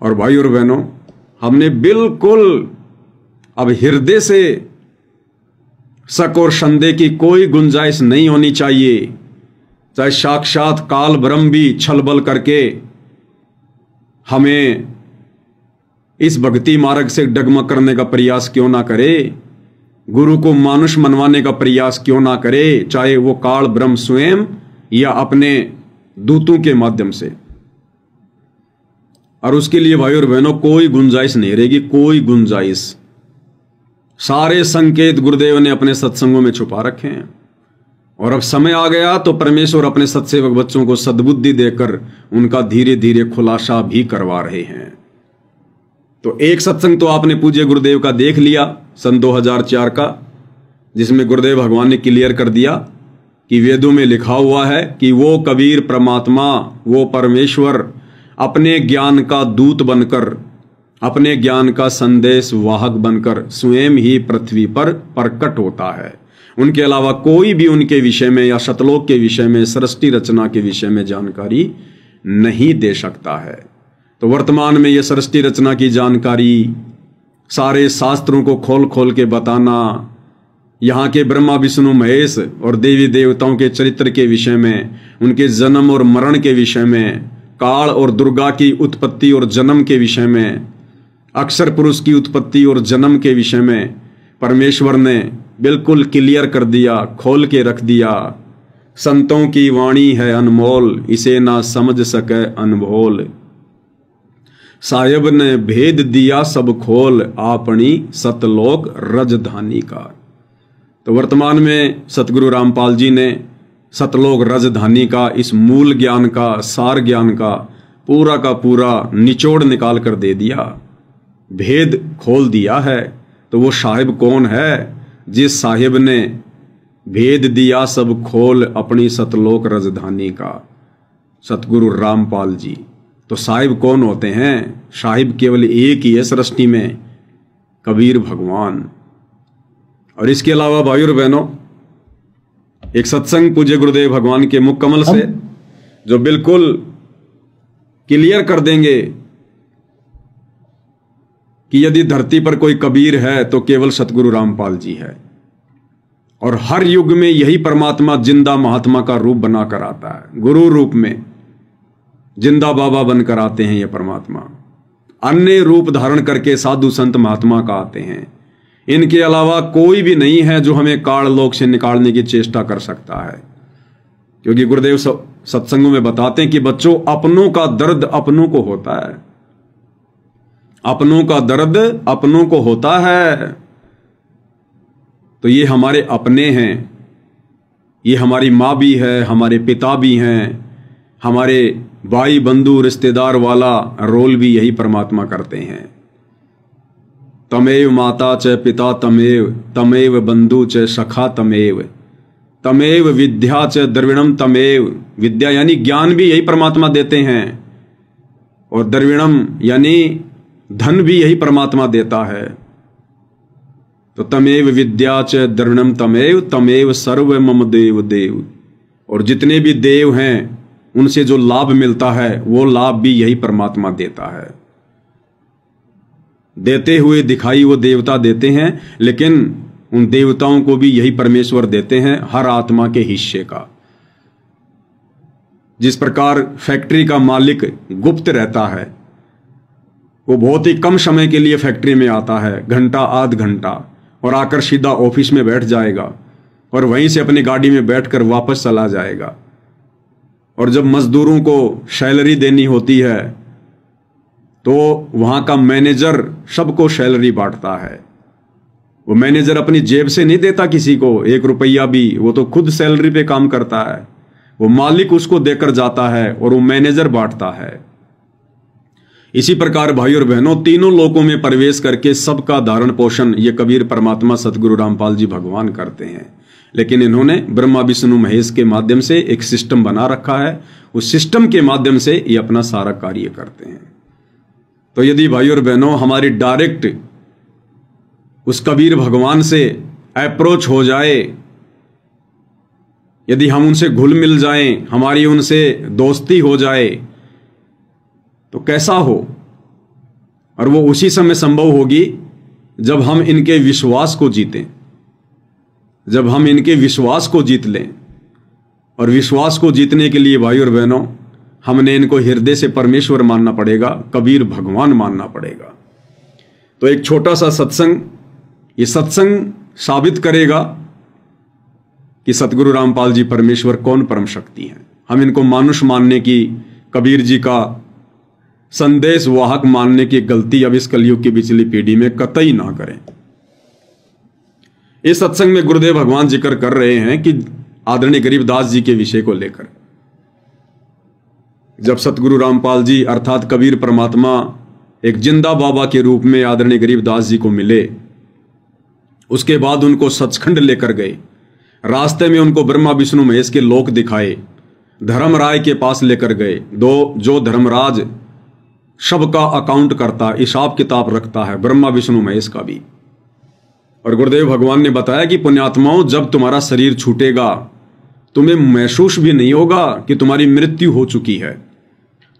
और भाई और बहनों, हमने बिल्कुल अब हृदय से शक और संदेह की कोई गुंजाइश नहीं होनी चाहिए। चाहे साक्षात काल ब्रह्म भी छल बल करके हमें इस भक्ति मार्ग से डगमग करने का प्रयास क्यों ना करे, गुरु को मानुष मनवाने का प्रयास क्यों ना करे, चाहे वो काल ब्रह्म स्वयं या अपने दूतों के माध्यम से। और उसके लिए भाई और बहनों कोई गुंजाइश नहीं रहेगी, कोई गुंजाइश। सारे संकेत गुरुदेव ने अपने सत्संगों में छुपा रखे हैं और अब समय आ गया तो परमेश्वर अपने सत्सेवक बच्चों को सद्बुद्धि देकर उनका धीरे धीरे खुलासा भी करवा रहे हैं। तो एक सत्संग तो आपने पूज्य गुरुदेव का देख लिया सन 2004 का, जिसमें गुरुदेव भगवान ने क्लियर कर दिया कि वेदों में लिखा हुआ है कि वो कबीर परमात्मा, वो परमेश्वर अपने ज्ञान का दूत बनकर, अपने ज्ञान का संदेश वाहक बनकर स्वयं ही पृथ्वी पर प्रकट होता है। उनके अलावा कोई भी उनके विषय में या शतलोक के विषय में, सृष्टि रचना के विषय में जानकारी नहीं दे सकता है। तो वर्तमान में यह सृष्टि रचना की जानकारी, सारे शास्त्रों को खोल खोल के बताना, यहाँ के ब्रह्मा विष्णु महेश और देवी देवताओं के चरित्र के विषय में, उनके जन्म और मरण के विषय में, काल और दुर्गा की उत्पत्ति और जन्म के विषय में, अक्षर पुरुष की उत्पत्ति और जन्म के विषय में परमेश्वर ने बिल्कुल क्लियर कर दिया, खोल के रख दिया। संतों की वाणी है अनमोल, इसे ना समझ सके अनभोल। साहेब ने भेद दिया सब खोल, आपनी सतलोक रजधानी का। तो वर्तमान में सतगुरु रामपाल जी ने सतलोक रजधानी का इस मूल ज्ञान का, सार ज्ञान का पूरा निचोड़ निकाल कर दे दिया, भेद खोल दिया है। तो वो साहिब कौन है? जिस साहिब ने भेद दिया सब खोल अपनी सतलोक रजधानी का, सतगुरु रामपाल जी। तो साहिब कौन होते हैं? साहिब केवल एक ही है सृष्टि में, कबीर भगवान। और इसके अलावा भाई और बहनों, एक सत्संग पूज्य गुरुदेव भगवान के मुख कमल से जो बिल्कुल क्लियर कर देंगे कि यदि धरती पर कोई कबीर है तो केवल सतगुरु रामपाल जी है। और हर युग में यही परमात्मा जिंदा महात्मा का रूप बनाकर आता है, गुरु रूप में जिंदा बाबा बनकर आते हैं ये परमात्मा। अन्य रूप धारण करके साधु संत महात्मा का आते हैं। इनके अलावा कोई भी नहीं है जो हमें काल लोक से निकालने की चेष्टा कर सकता है। क्योंकि गुरुदेव सत्संगों में बताते हैं कि बच्चों, अपनों का दर्द अपनों को होता है, अपनों का दर्द अपनों को होता है। तो ये हमारे अपने हैं, ये हमारी माँ भी है, हमारे पिता भी हैं, हमारे भाई बंधु रिश्तेदार वाला रोल भी यही परमात्मा करते हैं। तमेव माता च पिता तमेव, तमेव बंधु च सखा तमेव, तमेव विद्या च द्रविणम तमेव। विद्या यानी ज्ञान भी यही परमात्मा देते हैं, और द्रविणम यानी धन भी यही परमात्मा देता है। तो तमेव विद्या च द्रविणम तमेव, तमेव सर्व मम देव देव। और जितने भी देव हैं उनसे जो लाभ मिलता है वो लाभ भी यही परमात्मा देता है। देते हुए दिखाई वो देवता देते हैं, लेकिन उन देवताओं को भी यही परमेश्वर देते हैं हर आत्मा के हिस्से का। जिस प्रकार फैक्ट्री का मालिक गुप्त रहता है, वो बहुत ही कम समय के लिए फैक्ट्री में आता है, घंटा आध घंटा, और आकर सीधा ऑफिस में बैठ जाएगा और वहीं से अपनी गाड़ी में बैठकर वापस चला जाएगा। और जब मजदूरों को सैलरी देनी होती है तो वहां का मैनेजर सबको सैलरी बांटता है। वो मैनेजर अपनी जेब से नहीं देता किसी को 1 रुपया भी, वो तो खुद सैलरी पे काम करता है। वो मालिक उसको देकर जाता है और वो मैनेजर बांटता है। इसी प्रकार भाई और बहनों, तीनों लोकों में प्रवेश करके सबका धारण पोषण ये कबीर परमात्मा सतगुरु रामपाल जी भगवान करते हैं। लेकिन इन्होंने ब्रह्मा विष्णु महेश के माध्यम से एक सिस्टम बना रखा है, उस सिस्टम के माध्यम से ये अपना सारा कार्य करते हैं। तो यदि भाई और बहनों हमारी डायरेक्ट उस कबीर भगवान से अप्रोच हो जाए, यदि हम उनसे घुल मिल जाएं, हमारी उनसे दोस्ती हो जाए, तो कैसा हो? और वो उसी समय संभव होगी जब हम इनके विश्वास को जीतें, जब हम इनके विश्वास को जीत लें। और विश्वास को जीतने के लिए भाई और बहनों, हमने इनको हृदय से परमेश्वर मानना पड़ेगा, कबीर भगवान मानना पड़ेगा। तो एक छोटा सा सत्संग, ये सत्संग साबित करेगा कि सतगुरु रामपाल जी परमेश्वर कौन परम शक्ति हैं। हम इनको मानुष मानने की, कबीर जी का संदेश वाहक मानने की गलती अब इस कलयुग की पिछली पीढ़ी में कतई ना करें। इस सत्संग में गुरुदेव भगवान जिक्र कर रहे हैं कि आदरणीय गरीबदास जी के विषय को लेकर, जब सतगुरु रामपाल जी अर्थात कबीर परमात्मा एक जिंदा बाबा के रूप में आदरणीय गरीबदास जी को मिले, उसके बाद उनको सचखंड लेकर गए। रास्ते में उनको ब्रह्मा विष्णु महेश के लोक दिखाए, धर्मराय के पास लेकर गए, जो धर्मराज सबका अकाउंट करता, हिसाब किताब रखता है, ब्रह्मा विष्णु महेश का भी। और गुरुदेव भगवान ने बताया कि पुण्यात्माओं, जब तुम्हारा शरीर छूटेगा तुम्हें महसूस भी नहीं होगा कि तुम्हारी मृत्यु हो चुकी है।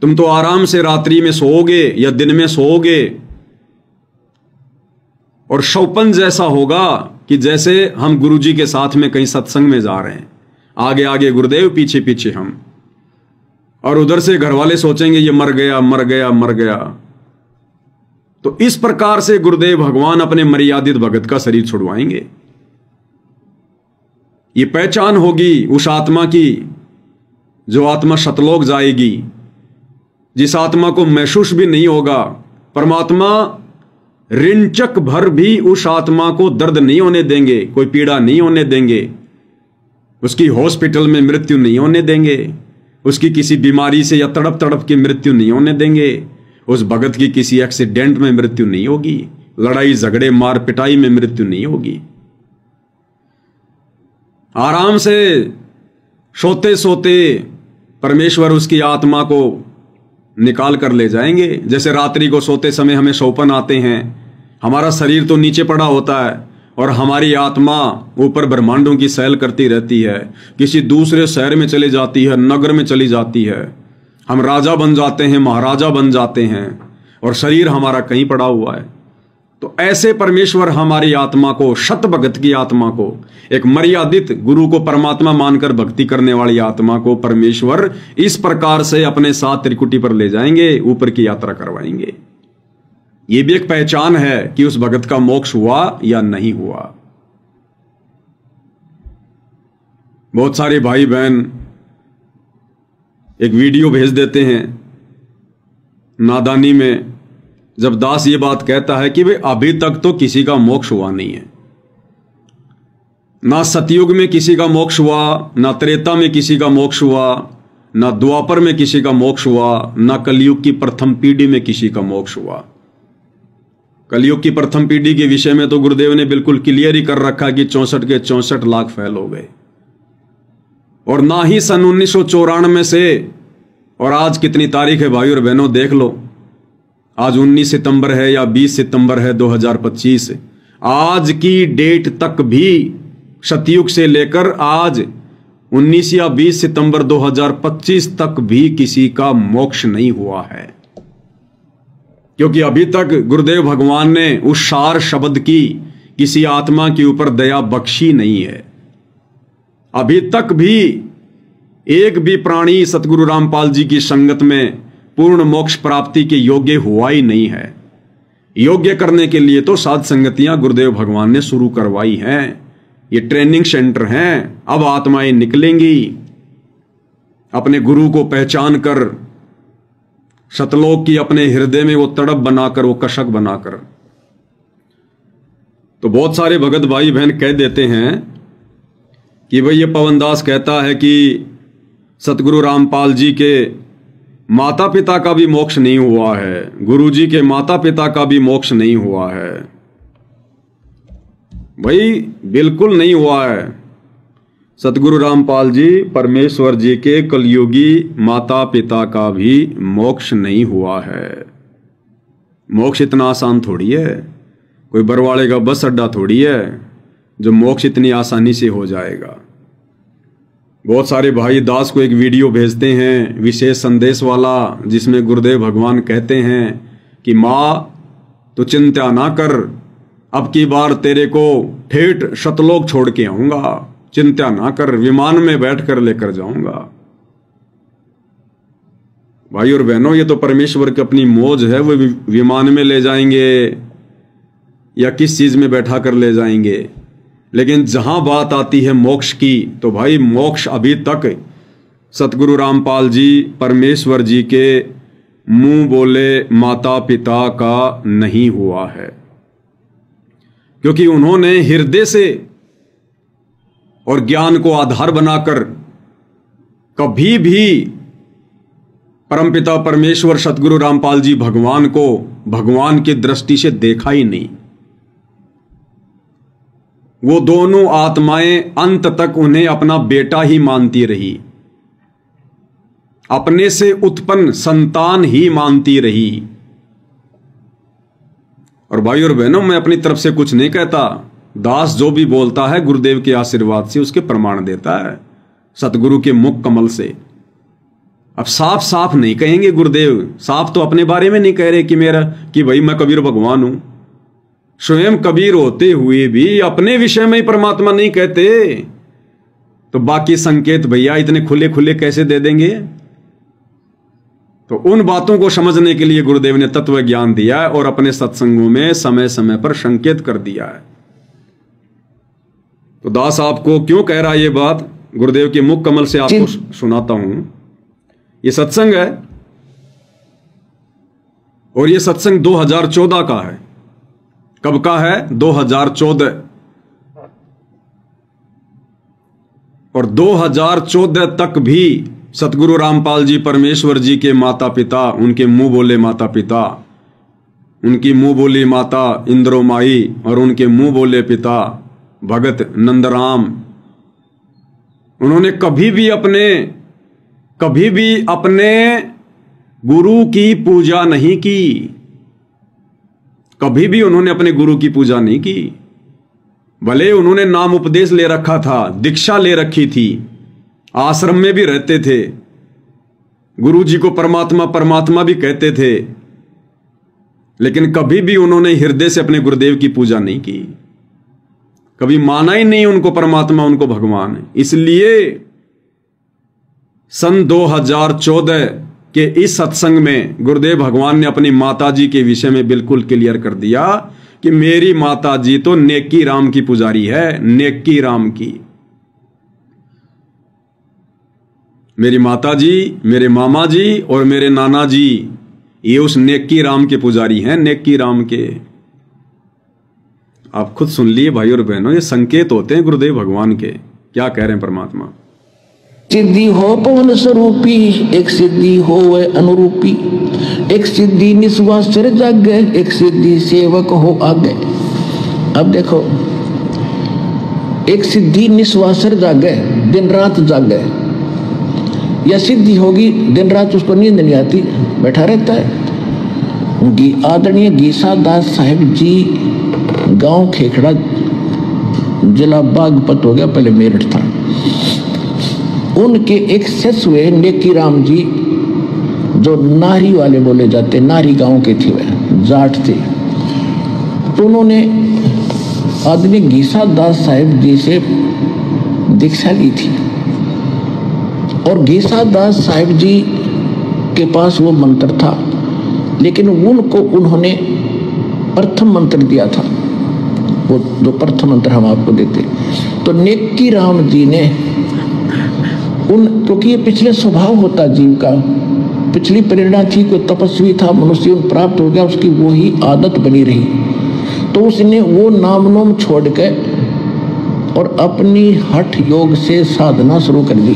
तुम तो आराम से रात्रि में सोओगे या दिन में सोओगे, और सौपन जैसा होगा कि जैसे हम गुरुजी के साथ में कहीं सत्संग में जा रहे हैं, आगे आगे गुरुदेव, पीछे पीछे हम, और उधर से घर वाले सोचेंगे ये मर गया मर गया मर गया। तो इस प्रकार से गुरुदेव भगवान अपने मर्यादित भगत का शरीर छुड़वाएंगे। ये पहचान होगी उस आत्मा की जो आत्मा सतलोक जाएगी, जिस आत्मा को महसूस भी नहीं होगा। परमात्मा रिंचक भर भी उस आत्मा को दर्द नहीं होने देंगे, कोई पीड़ा नहीं होने देंगे, उसकी हॉस्पिटल में मृत्यु नहीं होने देंगे, उसकी किसी बीमारी से या तड़प तड़प की मृत्यु नहीं होने देंगे, उस भगत की किसी एक्सीडेंट में मृत्यु नहीं होगी, लड़ाई झगड़े मार पिटाई में मृत्यु नहीं होगी। आराम से सोते सोते परमेश्वर उसकी आत्मा को निकाल कर ले जाएंगे। जैसे रात्रि को सोते समय हमें सौपन आते हैं, हमारा शरीर तो नीचे पड़ा होता है और हमारी आत्मा ऊपर ब्रह्मांडों की सैल करती रहती है, किसी दूसरे शहर में चली जाती है, नगर में चली जाती है, हम राजा बन जाते हैं, महाराजा बन जाते हैं, और शरीर हमारा कहीं पड़ा हुआ है। तो ऐसे परमेश्वर हमारी आत्मा को, शत भगत की आत्मा को, एक मर्यादित गुरु को परमात्मा मानकर भक्ति करने वाली आत्मा को परमेश्वर इस प्रकार से अपने साथ त्रिकुटी पर ले जाएंगे, ऊपर की यात्रा करवाएंगे। यह भी एक पहचान है कि उस भगत का मोक्ष हुआ या नहीं हुआ। बहुत सारे भाई बहन एक वीडियो भेज देते हैं नादानी में, जब दास ये बात कहता है कि भाई अभी तक तो किसी का मोक्ष हुआ नहीं है, ना सतयुग में किसी का मोक्ष हुआ, ना त्रेता में किसी का मोक्ष हुआ, ना द्वापर में किसी का मोक्ष हुआ, ना कलयुग की प्रथम पीढ़ी में किसी का मोक्ष हुआ। कलयुग की प्रथम पीढ़ी के विषय में तो गुरुदेव ने बिल्कुल क्लियर ही कर रखा कि 64 के 64 लाख फैल हो गए। और ना ही सन 1994 से, और आज कितनी तारीख है भाई और बहनों, देख लो, आज 19 सितंबर है या 20 सितंबर है 2025, आज की डेट तक भी सतयुग से लेकर आज 19 या 20 सितंबर 2025 तक भी किसी का मोक्ष नहीं हुआ है, क्योंकि अभी तक गुरुदेव भगवान ने उस सार शब्द की किसी आत्मा के ऊपर दया बख्शी नहीं है। अभी तक भी एक भी प्राणी सतगुरु रामपाल जी की संगत में पूर्ण मोक्ष प्राप्ति के योग्य हुआ ही नहीं है। योग्य करने के लिए तो साध संगतियां गुरुदेव भगवान ने शुरू करवाई हैं, ये ट्रेनिंग सेंटर हैं। अब आत्माएं निकलेंगी अपने गुरु को पहचान कर, सतलोक की अपने हृदय में वो तड़प बनाकर, वो कशक बनाकर। तो बहुत सारे भगत भाई बहन कह देते हैं कि भाई ये पवनदास कहता है कि सतगुरु रामपाल जी के माता पिता का भी मोक्ष नहीं हुआ है, गुरु जी के माता पिता का भी मोक्ष नहीं हुआ है। भाई बिल्कुल नहीं हुआ है। सतगुरु रामपाल जी परमेश्वर जी के कलयुगी माता पिता का भी मोक्ष नहीं हुआ है। मोक्ष इतना आसान थोड़ी है, कोई बरवाड़े का बस अड्डा थोड़ी है जो मोक्ष इतनी आसानी से हो जाएगा। बहुत सारे भाई दास को एक वीडियो भेजते हैं विशेष संदेश वाला, जिसमें गुरुदेव भगवान कहते हैं कि माँ तो चिंता ना कर, अब की बार तेरे को ठेठ शतलोक छोड़ के आऊंगा, चिंता ना कर, विमान में बैठकर लेकर जाऊंगा। भाई और बहनों, ये तो परमेश्वर की अपनी मौज है, वो विमान में ले जाएंगे या किस चीज में बैठा कर ले जाएंगे। लेकिन जहां बात आती है मोक्ष की, तो भाई मोक्ष अभी तक सतगुरु रामपाल जी परमेश्वर जी के मुंह बोले माता पिता का नहीं हुआ है, क्योंकि उन्होंने हृदय से और ज्ञान को आधार बनाकर कभी भी परमपिता परमेश्वर सतगुरु रामपाल जी भगवान को भगवान की दृष्टि से देखा ही नहीं। वो दोनों आत्माएं अंत तक उन्हें अपना बेटा ही मानती रही, अपने से उत्पन्न संतान ही मानती रही। और भाई और बहनों, मैं अपनी तरफ से कुछ नहीं कहता, दास जो भी बोलता है गुरुदेव के आशीर्वाद से उसके प्रमाण देता है, सतगुरु के मुख कमल से। अब साफ साफ नहीं कहेंगे गुरुदेव, साफ तो अपने बारे में नहीं कह रहे कि भाई मैं कबीर भगवान हूं। स्वयं कबीर होते हुए भी अपने विषय में ही परमात्मा नहीं कहते, तो बाकी संकेत भैया इतने खुले खुले कैसे दे देंगे। तो उन बातों को समझने के लिए गुरुदेव ने तत्व ज्ञान दिया है और अपने सत्संगों में समय समय पर संकेत कर दिया है। तो दास आपको क्यों कह रहा है ये बात, गुरुदेव के मुख कमल से आपको सुनाता हूं। ये सत्संग है और ये सत्संग 2014 का है। कब का है? 2014। और 2014 तक भी सतगुरु रामपाल जी परमेश्वर जी के माता पिता, उनके मुंह बोले माता पिता, उनकी मुंह बोली माता इंद्रोमाई और उनके मुंह बोले पिता भगत नंदराम, उन्होंने कभी भी अपने गुरु की पूजा नहीं की। कभी भी उन्होंने अपने गुरु की पूजा नहीं की। भले उन्होंने नाम उपदेश ले रखा था, दीक्षा ले रखी थी, आश्रम में भी रहते थे, गुरु जी को परमात्मा परमात्मा भी कहते थे, लेकिन कभी भी उन्होंने हृदय से अपने गुरुदेव की पूजा नहीं की। कभी माना ही नहीं उनको परमात्मा, उनको भगवान। इसलिए सन 2014 के इस सत्संग में गुरुदेव भगवान ने अपनी माता जी के विषय में बिल्कुल क्लियर कर दिया कि मेरी माता जी तो नेकी राम की पुजारी है, नेकी राम की। मेरी माता जी, मेरे मामा जी और मेरे नाना जी ये उस नेकी राम के पुजारी हैं, नेकी राम के। आप खुद सुन लिए भाई और बहनों, ये संकेत होते हैं गुरुदेव भगवान के। क्या कह रहे हैं परमात्मा? सिद्धि हो पवन स्वरूपी, एक सिद्धि हो वह अनुरूपी, एक सिद्धि निस्वा सिर जागे, एक सिद्धि सेवक हो आगे। अब देखो, एक सिद्धि निस्वा सिर जागे, दिन रात जागे, या सिद्धि होगी दिन रात उसको नींद नहीं आती, बैठा रहता है। आदरणीय गीसा दास साहिब जी, गांव खेखड़ा, जिला बागपत हो गया, पहले मेरठ था। उनके एक शिष्य हुए नेकी राम जी, जो नारी वाले बोले जाते, नारी गांव के थे, वह जाट थे। तो उन्होंने आदरणीय गीसा दास साहिब जी से दीक्षा ली थी, और गीसा दास साहिब जी के पास वो मंत्र था, लेकिन उनको उन्होंने प्रथम मंत्र दिया था, वो जो प्रथम मंत्र हम आपको देते। तो नेकी राम जी ने क्योंकि ये पिछले स्वभाव होता जीव का, पिछली प्रेरणा थी, कोई तपस्वी था, मनुष्य प्राप्त हो गया, उसकी वो ही आदत बनी रही, तो उसने वो नाम नोम छोड़ के और अपनी हठ योग से साधना शुरू कर दी,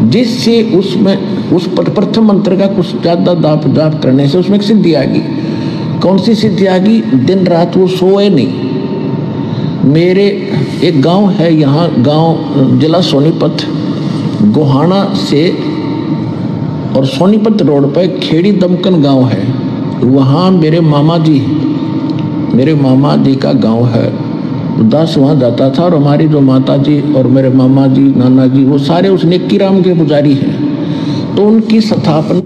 जिससे उसमें उस प्रथम मंत्र का कुछ ज्यादा जाप करने से उसमें एक सिद्धि आ गई। कौन सी सिद्धि आ गई? दिन रात वो सोए नहीं। मेरे एक गांव है यहाँ, गांव जिला सोनीपत, गोहाना से और सोनीपत रोड पर खेड़ी दमकन गांव है, वहाँ मेरे मामा जी का गांव है। दास वहाँ जाता था, और हमारी जो माता जी और मेरे मामा जी, नाना जी, वो सारे उस नेकी राम के पुजारी हैं। तो उनकी स्थापना,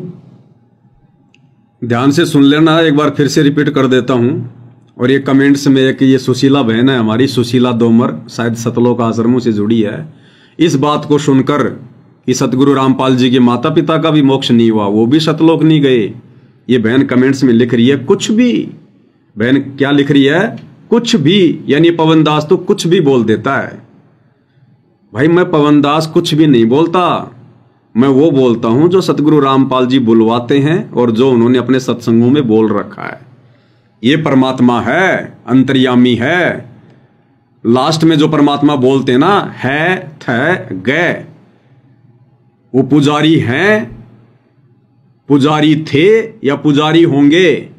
ध्यान से सुन लेना, एक बार फिर से रिपीट कर देता हूं। और ये कमेंट्स में एक ये सुशीला बहन है हमारी, सुशीला दोमर, शायद सतलोक आश्रमों से जुड़ी है। इस बात को सुनकर कि सतगुरु रामपाल जी के माता पिता का भी मोक्ष नहीं हुआ, वो भी सतलोक नहीं गए, ये बहन कमेंट्स में लिख रही है कुछ भी। बहन क्या लिख रही है? कुछ भी। यानी पवन दास तो कुछ भी बोल देता है। भाई मैं पवन दास कुछ भी नहीं बोलता, मैं वो बोलता हूं जो सतगुरु रामपाल जी बुलवाते हैं और जो उन्होंने अपने सत्संगों में बोल रखा है। ये परमात्मा है, अंतर्यामी है। लास्ट में जो परमात्मा बोलते हैं ना, है थ गए, वो पुजारी हैं, पुजारी थे या पुजारी होंगे।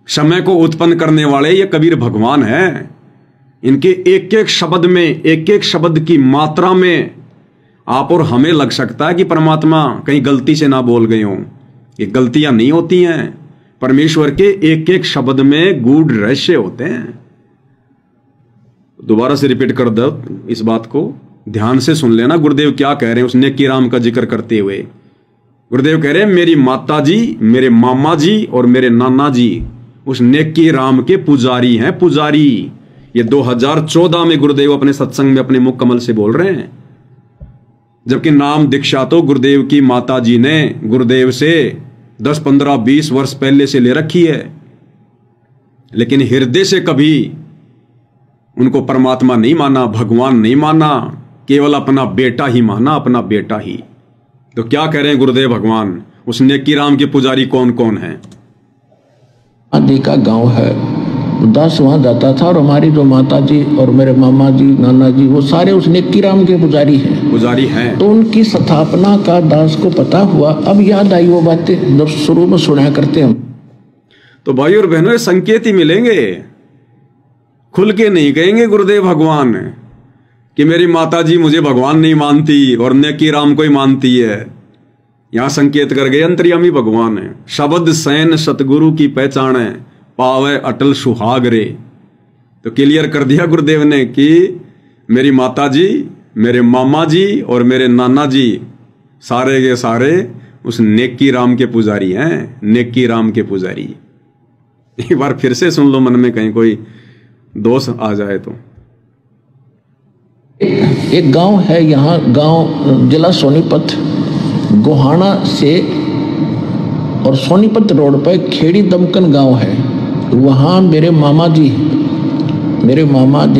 समय को उत्पन्न करने वाले ये कबीर भगवान हैं। इनके एक एक शब्द में, एक एक शब्द की मात्रा में आप और हमें लग सकता है कि परमात्मा कहीं गलती से ना बोल गए हों। ये गलतियां नहीं होती हैं, परमेश्वर के एक एक शब्द में गूढ़ रहस्य होते हैं। दोबारा से रिपीट कर दो, इस बात को ध्यान से सुन लेना। गुरुदेव क्या कह रहे हैं उस नेकी राम का जिक्र करते हुए? गुरुदेव कह रहे हैं मेरी माता जी, मेरे मामा जी और मेरे नाना जी उस नेकी राम के पुजारी हैं, पुजारी। ये 2014 में गुरुदेव अपने सत्संग में अपने मुख कमल से बोल रहे हैं, जबकि नाम दीक्षा तो गुरुदेव की माता जी ने गुरुदेव से 10, 15, 20 वर्ष पहले से ले रखी है। लेकिन हृदय से कभी उनको परमात्मा नहीं माना, भगवान नहीं माना, केवल अपना बेटा ही माना, अपना बेटा ही। तो क्या कह रहे हैं गुरुदेव भगवान? उस नेकी राम के पुजारी कौन कौन है? आदि का गांव है, दास वहां जाता था और हमारी जो माता जी और मेरे मामा जी, नाना जी, वो सारे उस नेकी राम के पुजारी हैं। पुजारी हैं। तो उनकी स्थापना का दास को पता हुआ। अब याद आई वो बातें जब शुरू में सुना करते हम। तो भाई और बहनों, संकेत ही मिलेंगे, खुल के नहीं कहेंगे गुरुदेव भगवान कि मेरी माता जी मुझे भगवान नहीं मानती और नेकी राम को ही मानती है। यहां संकेत कर गए अंतर्यामी भगवान है। शब्द सैन सतगुरु की पहचान है, पावे अटल सुहाग रे। तो क्लियर कर दिया गुरुदेव ने कि मेरी माता जी, मेरे मामा जी और मेरे नाना जी सारे के सारे उस नेकी राम के पुजारी हैं, नेकी राम के पुजारी। एक बार फिर से सुन लो, मन में कहीं कोई दोष आ जाए तो। एक गांव है यहाँ, गांव जिला सोनीपत, गोहाना से और सोनीपत रोड पर खेड़ी दमकन गांव है। वहाँ मेरे मामा जी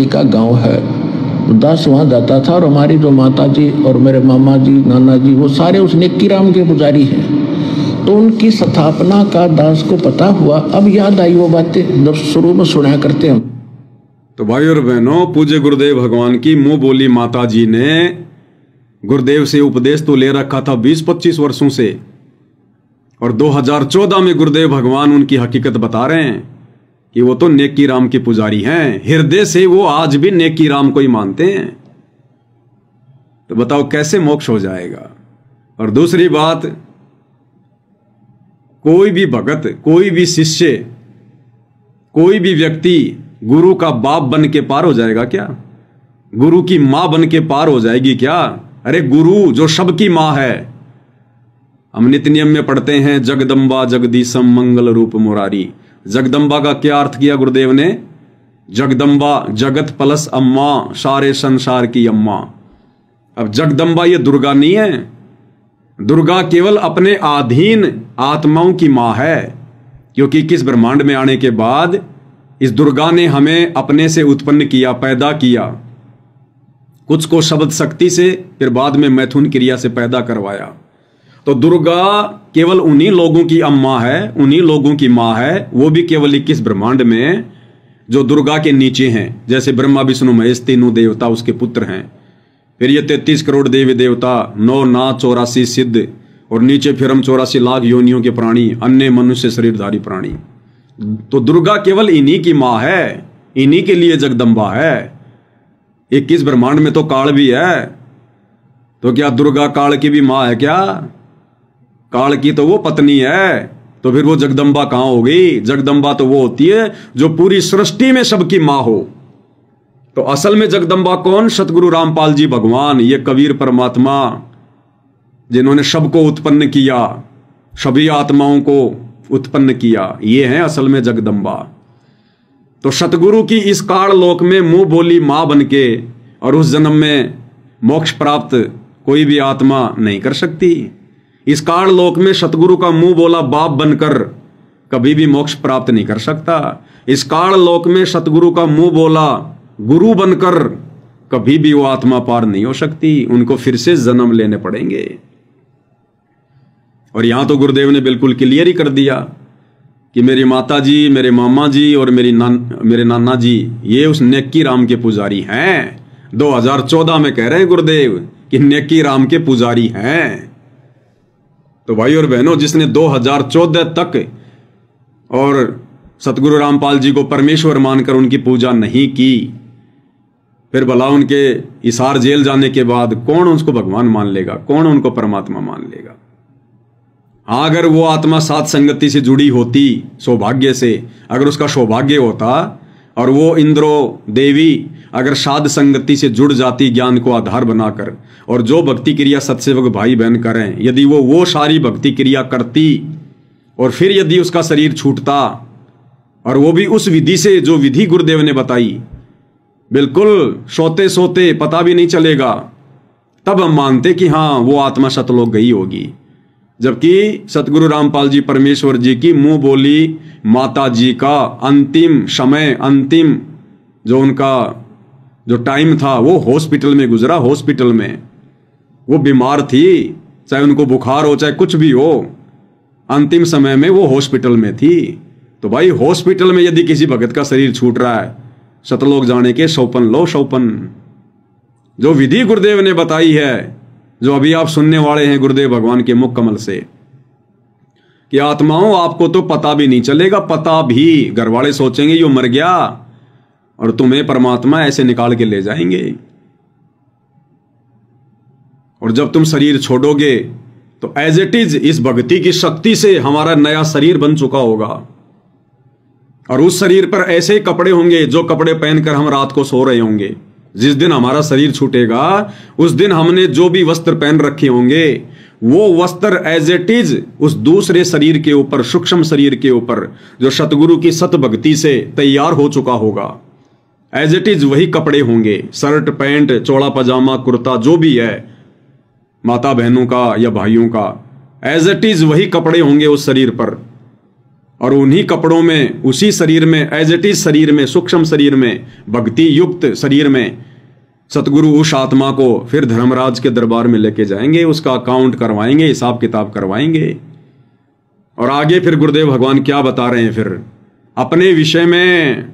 का गांव है। दास वहाँ जाता था और हमारी जो माता जी और मेरे मामा जी, नाना जी, वो सारे उस नेकी राम के पुजारी हैं। तो उनकी स्थापना का दास को पता हुआ। अब याद आई वो बातें जब शुरू में सुना करते हम। तो भाई और बहनों, पूज्य गुरुदेव भगवान की मुंह बोली माता जी ने गुरुदेव से उपदेश तो ले रखा था 20-25 वर्षों से, और 2014 में गुरुदेव भगवान उनकी हकीकत बता रहे हैं कि वो तो नेकी राम के पुजारी हैं। हृदय से वो आज भी नेकी राम को ही मानते हैं। तो बताओ कैसे मोक्ष हो जाएगा? और दूसरी बात, कोई भी भगत, कोई भी शिष्य, कोई भी व्यक्ति गुरु का बाप बन के पार हो जाएगा क्या? गुरु की मां बन के पार हो जाएगी क्या? अरे गुरु जो सबकी मां है। हम नित्य नियम में पढ़ते हैं जगदम्बा जगदीशम मंगल रूप मुरारी। जगदम्बा का क्या अर्थ किया गुरुदेव ने? जगदम्बा जगत प्लस अम्मा, सारे संसार की अम्मा। अब जगदम्बा ये दुर्गा नहीं है। दुर्गा केवल अपने अधीन आत्माओं की मां है, क्योंकि किस ब्रह्मांड में आने के बाद इस दुर्गा ने हमें अपने से उत्पन्न किया, पैदा किया। कुछ को शब्द शक्ति से, फिर बाद में मैथुन क्रिया से पैदा करवाया। तो दुर्गा केवल उन्हीं लोगों की अम्मा है, उन्हीं लोगों की मां है, वो भी केवल 21 ब्रह्मांड में जो दुर्गा के नीचे हैं। जैसे ब्रह्मा विष्णु महेश तीनों देवता उसके पुत्र हैं। फिर ये 33 करोड़ देवी देवता, 9 नाथ 84 सिद्ध, और नीचे फिर हम 84 लाख योनियों के प्राणी, अन्य मनुष्य शरीरधारी प्राणी। तो दुर्गा केवल इन्हीं की मां है, इन्हीं के लिए जगदम्बा है। 21 ब्रह्मांड में तो काल भी है, तो क्या दुर्गा काल की भी मां है क्या? काल की तो वो पत्नी है, तो फिर वो जगदम्बा कहां होगी? जगदम्बा तो वो होती है जो पूरी सृष्टि में सबकी मां हो। तो असल में जगदम्बा कौन? सतगुरु रामपाल जी भगवान, ये कबीर परमात्मा, जिन्होंने सबको उत्पन्न किया, सभी आत्माओं को उत्पन्न किया, ये है असल में जगदम्बा। तो सतगुरु की इस काल लोक में मुंह बोली मां बनके और उस जन्म में मोक्ष प्राप्त कोई भी आत्मा नहीं कर सकती। इस काल लोक में सतगुरु का मुंह बोला बाप बनकर कभी भी मोक्ष प्राप्त नहीं कर सकता। इस काल लोक में सतगुरु का मुंह बोला गुरु बनकर कभी भी वो आत्मा पार नहीं हो सकती, उनको फिर से जन्म लेने पड़ेंगे। और यहां तो गुरुदेव ने बिल्कुल क्लियर ही कर दिया कि मेरी माता जी, मेरे मामा जी और मेरे नाना जी ये उस नेकी राम के पुजारी हैं। 2014 में कह रहे हैं गुरुदेव कि नेकी राम के पुजारी हैं। तो भाई और बहनों, जिसने 2014 तक और सतगुरु रामपाल जी को परमेश्वर मानकर उनकी पूजा नहीं की, फिर भला उनके हिसार जेल जाने के बाद कौन उसको भगवान मान लेगा, कौन उनको परमात्मा मान लेगा। हाँ, अगर वो आत्मा सात संगति से जुड़ी होती, सौभाग्य से अगर उसका सौभाग्य होता और वो इंद्रो देवी अगर साध संगति से जुड़ जाती ज्ञान को आधार बनाकर, और जो भक्ति क्रिया सत्सेवक भाई बहन करें, यदि वो सारी भक्ति क्रिया करती और फिर यदि उसका शरीर छूटता और वो भी उस विधि से जो विधि गुरुदेव ने बताई, बिल्कुल सोते सोते पता भी नहीं चलेगा, तब हम मानते कि हाँ वो आत्मा सतलोक गई होगी। जबकि सतगुरु रामपाल जी परमेश्वर जी की मुंह बोली माता जी का अंतिम समय, अंतिम जो उनका जो टाइम था वो हॉस्पिटल में गुजरा। हॉस्पिटल में वो बीमार थी, चाहे उनको बुखार हो चाहे कुछ भी हो, अंतिम समय में वो हॉस्पिटल में थी। तो भाई हॉस्पिटल में यदि किसी भगत का शरीर छूट रहा है, सतलोक जाने के सौपन लो सौपन। जो विधि गुरुदेव ने बताई है, जो अभी आप सुनने वाले हैं गुरुदेव भगवान के मुख कमल से, कि आत्माओं आपको तो पता भी नहीं चलेगा, पता भी घर वाले सोचेंगे यो मर गया और तुम्हें परमात्मा ऐसे निकाल के ले जाएंगे। और जब तुम शरीर छोड़ोगे तो एज इट इज इस भक्ति की शक्ति से हमारा नया शरीर बन चुका होगा, और उस शरीर पर ऐसे कपड़े होंगे जो कपड़े पहनकर हम रात को सो रहे होंगे। जिस दिन हमारा शरीर छूटेगा उस दिन हमने जो भी वस्त्र पहन रखे होंगे वो वस्त्र एज इट इज उस दूसरे शरीर के ऊपर, सूक्ष्म शरीर के ऊपर जो सतगुरु की सत भक्ति से तैयार हो चुका होगा, एज इट इज वही कपड़े होंगे। शर्ट पैंट चौड़ा पजामा कुर्ता जो भी है माता बहनों का या भाइयों का, एज इट इज वही कपड़े होंगे उस शरीर पर। और उन्हीं कपड़ों में, उसी शरीर में, एज इट इज शरीर में, सूक्ष्म शरीर में, भक्ति युक्त शरीर में सतगुरु उस आत्मा को फिर धर्मराज के दरबार में लेके जाएंगे, उसका अकाउंट करवाएंगे, हिसाब किताब करवाएंगे। और आगे फिर गुरुदेव भगवान क्या बता रहे हैं, फिर अपने विषय में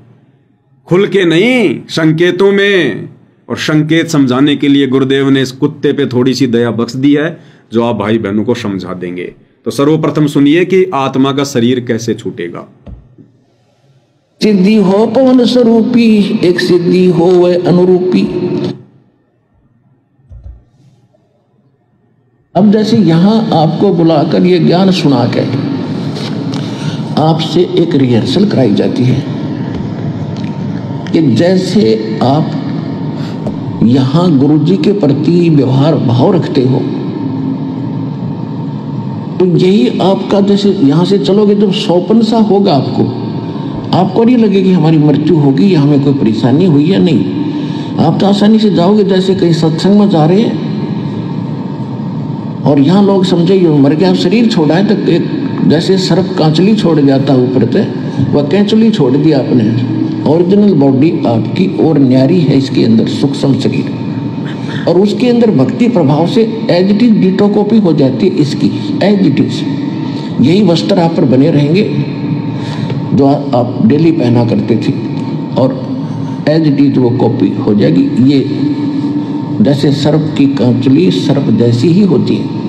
खुल के नहीं, संकेतों में। और संकेत समझाने के लिए गुरुदेव ने इस कुत्ते पे थोड़ी सी दया बख्श दी है, जो आप भाई बहनों को समझा देंगे। तो सर्वप्रथम सुनिए कि आत्मा का शरीर कैसे छूटेगा। सिद्धि हो पवन स्वरूपी, एक सिद्धि हो वह अनुरूपी। अब जैसे यहां आपको बुलाकर ये ज्ञान सुना के आपसे एक रिहर्सल कराई जाती है कि जैसे आप यहां गुरुजी के प्रति व्यवहार भाव रखते हो, तो यही आपका, जैसे यहां से चलोगे जब सौपन सा होगा, आपको नहीं लगेगी हमारी मृत्यु होगी या हमें कोई परेशानी हुई या नहीं। आप तो आसानी से जाओगे, जैसे कहीं सत्संग में जा रहे हैं और यहाँ लोग समझे ये मर गया, शरीर छोड़ा है, तो एक जैसे सर्प कांचली छोड़ जाता ऊपर से, वह कैंचली छोड़ दिया आपने। ओरिजिनल बॉडी आपकी और न्यारी है, इसके अंदर सूक्ष्म शरीर, और उसके अंदर भक्ति प्रभाव से as it is ditto copy हो जाती है इसकी, एज इट इज। यही वस्त्र आप पर बने रहेंगे जो आप डेली पहना करते थे, और एज इट इज वो कॉपी हो जाएगी। ये जैसे सर्प की कांचली सर्प जैसी ही होती है।